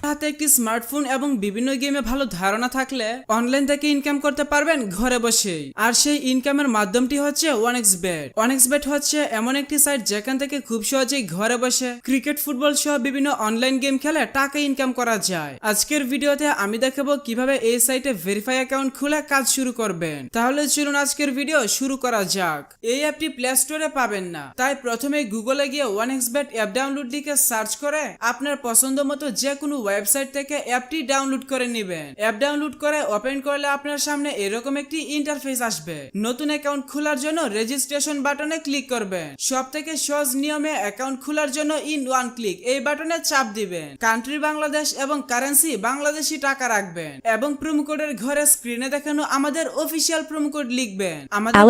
হাতে একটি স্মার্টফোন এবং বিভিন্ন গেমে ভালো ধারণা থাকলে অনলাইন থেকে ইনকাম করতে পারবেন ঘরে বসেই। আর সেই ইনকামের মাধ্যমটি হচ্ছে ওয়ানএক্সবেট। ওয়ানএক্সবেট হচ্ছে এমন একটি সাইট যেখান থেকে খুব সহজেই ঘরে বসে ক্রিকেট, ফুটবল সহ বিভিন্ন অনলাইন গেম খেলে টাকা ইনকাম করা যায়। আজকের ভিডিওতে আমি দেখাবো কিভাবে এই সাইটে ভেরিফাই অ্যাকাউন্ট খুলে কাজ শুরু করবেন। তাহলে চলুন আজকের ভিডিও শুরু করা যাক। এই অ্যাপটি প্লে স্টোরে পাবেন না, তাই প্রথমে গুগলে গিয়ে ওয়ানএক্সবেট অ্যাপ ডাউনলোড লিখে সার্চ করে আপনার পছন্দ মতো যে কোনো ওয়েবসাইট থেকে অ্যাপটি ডাউনলোড করে নেবেন। অ্যাপ ডাউনলোড করে ওপেন করলে আপনার সামনে এরকম একটি ইন্টারফেস আসবে। নতুন অ্যাকাউন্ট খোলার জন্য রেজিস্ট্রেশন বাটনে ক্লিক করবেন। সবথেকে সহজ নিয়মে অ্যাকাউন্ট খোলার জন্য ইন ওয়ান ক্লিক এই বাটনে চাপ দিবেন। কান্ট্রি বাংলাদেশ এবং কারেন্সি বাংলাদেশি টাকা রাখবেন এবং প্রোমো কোডের ঘরে স্ক্রিনে দেখানো আমাদের অফিসিয়াল প্রোমো কোড লিখবেন। আমাদের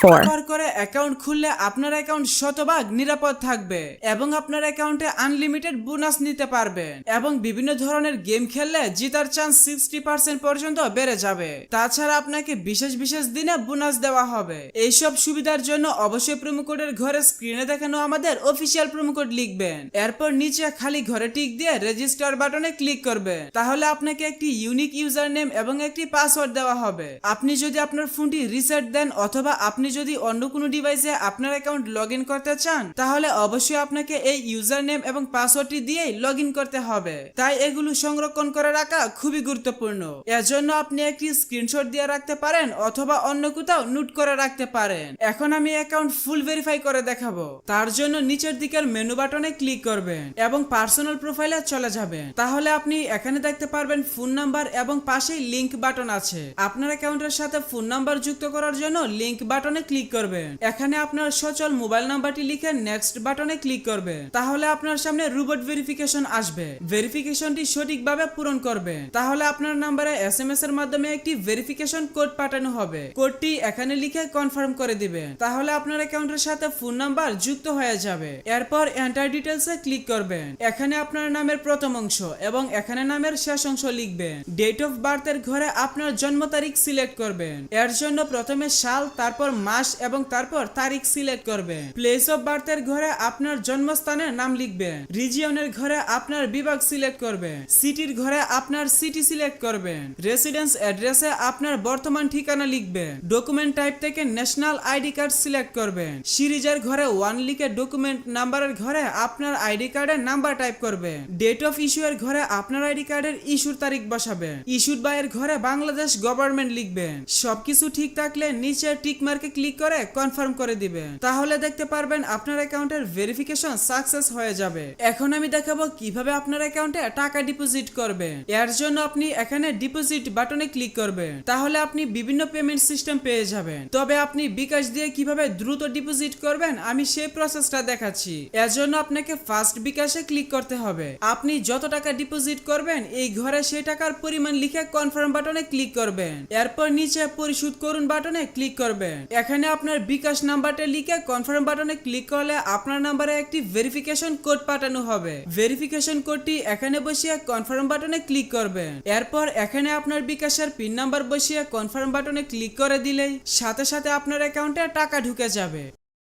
ব্যবহার করে অ্যাকাউন্ট খুললে আপনার অ্যাকাউন্ট শতভাগ নিরাপদ থাকবে এবং আপনার অ্যাকাউন্টে আনলিমিটেড বোনাস নিতে পারবেন এবং বিভিন্ন ধরনের গেম খেললে জেতার চান্স 60% পর্যন্ত বেড়ে যাবে। তাছাড়া আপনাকে বিশেষ বিশেষ দিনে বোনাস দেওয়া হবে। এইসব সুবিধার জন্য অবশ্যই প্রোমো কোডের ঘরে স্ক্রিনে দেখানো আমাদের অফিসিয়াল প্রোমো কোড লিখবেন। এরপর নিচে খালি ঘরে টিক দিয়ে রেজিস্টার বাটনে ক্লিক করবেন। তাহলে আপনাকে একটি ইউনিক ইউজার নেম এবং একটি পাসওয়ার্ড দেওয়া হবে। আপনি যদি আপনার ফোনটি রিসেট দেন অথবা আপনি যদি অন্য কোনো ডিভাইসে আপনার অ্যাকাউন্ট লগ ইন করতে চান তাহলে অবশ্যই আপনাকে এই ইউজার নেম এবং পাসওয়ার্ডটি দিয়েই লগ ইন করতে হবে। তাই এগুলো সংরক্ষণ করে রাখা খুবই গুরুত্বপূর্ণ। এর জন্য আপনি একটি স্ক্রিনশট দিয়ে রাখতে পারেন অথবা অন্য কোথাও নোট করে রাখতে পারেন। এখন আমি অ্যাকাউন্ট ফুল ভেরিফাই করে দেখাবো। তার জন্য নিচের দিকের মেনু বাটনে ক্লিক করবেন এবং পার্সোনাল প্রোফাইলে চলে যাবেন। তাহলে আপনি এখানে দেখতে পারবেন ফোন নাম্বার এবং পাশেই লিংক বাটন আছে। আপনার অ্যাকাউন্টের সাথে ফোন নাম্বার যুক্ত করার জন্য লিংক বাটনে ক্লিক করবেন। এখানে আপনার সচল মোবাইল নাম্বারটি লিখে নেক্সট বাটনে ক্লিক করবেন। তাহলে আপনার সামনে রোবট ভেরিফিকেশন আসবে। ভেরিফিকেশনটি সঠিকভাবে পূরণ করবেন। তাহলে আপনার নাম্বারে এসএমএস এর মাধ্যমে একটি ভেরিফিকেশন কোড পাঠানো হবে। কোডটি এখানে লিখে কনফার্ম করে দিবেন। তাহলে আপনার অ্যাকাউন্টের সাথে ফোন নাম্বার যুক্ত হয়ে যাবে। এরপর এন্টার ডিটেইলসে ক্লিক করবেন। এখানে আপনার নামের প্রথম অংশ এবং এখানে নামের শেষ অংশ লিখবেন। ডেট অফ বার্থের ঘরে আপনার জন্ম তারিখ সিলেক্ট করবেন। এর জন্য প্রথমে সাল, তারপর মাস এবং তারপর তারিখ সিলেক্ট করবেন। প্লেস অফ বার্থের ঘরে আপনার জন্মস্থানের নাম লিখবেন। রিজিয়নের ঘরে আপনার বিভাগ সিলেক্ট করবেন। সিটির ঘরে আপনার সিটি সিলেক্ট করবেন। রেসিডেন্স অ্যাড্রেসে আপনার বর্তমান ঠিকানা লিখবেন। ডকুমেন্ট টাইপ থেকে ন্যাশনাল আইডি কার্ড সিলেক্ট করবেন। সিরিজের ঘরে 1 লিখে ডকুমেন্ট নাম্বারের ঘরে আপনার আইডি কার্ডের নাম্বার টাইপ করবেন। ডেট অফ ইস্যু এর ঘরে আপনার আইডি কার্ডের ইস্যুর তারিখ বসাবেন। ইস্যুড বাই এর ঘরে বাংলাদেশ গভর্নমেন্ট লিখবেন। সবকিছু ঠিক থাকলে নিচে টিক মার্কে ক্লিক করে কনফার্ম করে দিবেন। তাহলে দেখতে পারবেন আপনার অ্যাকাউন্টের ভেরিফিকেশন সাকসেস হয়ে যাবে। এখন আমি দেখাবো কিভাবে আপনার অ্যাকাউন্টে টাকা ডিপোজিট করবেন। এর জন্য আপনি এখানে ডিপোজিট বাটনে ক্লিক করবেন। তাহলে আপনি বিভিন্ন পেমেন্ট সিস্টেম পেয়ে যাবেন। তবে আপনি বিকাশ দিয়ে কিভাবে দ্রুত ডিপোজিট করবেন আমি সেই প্রসেসটা দেখাচ্ছি। এর জন্য আপনাকে ফার্স্ট বিকাশে ক্লিক করতে হবে। আপনি যত টাকা ডিপোজিট করবেন এই ঘরে সেই টাকার পরিমাণ লিখে কনফার্ম বাটনে ক্লিক করবেন। এরপর নিচে পরিশোধ করুন বাটনে ক্লিক করবেন। এখানে আপনার বিকাশ নাম্বারটা লিখে কনফার্ম বাটনে ক্লিক করলে আপনার নাম্বারে একটি ভেরিফিকেশন কোড পাঠানো হবে। ভেরিফিকেশন কোডটি এখানে বসিয়ে কনফার্ম বাটনে ক্লিক করবেন। এরপর এখানে আপনার বিকাশের পিন নাম্বার বসিয়ে কনফার্ম বাটনে ক্লিক করে দিলেই সাথে সাথে আপনার অ্যাকাউন্টে টাকা ঢুকে যাবে।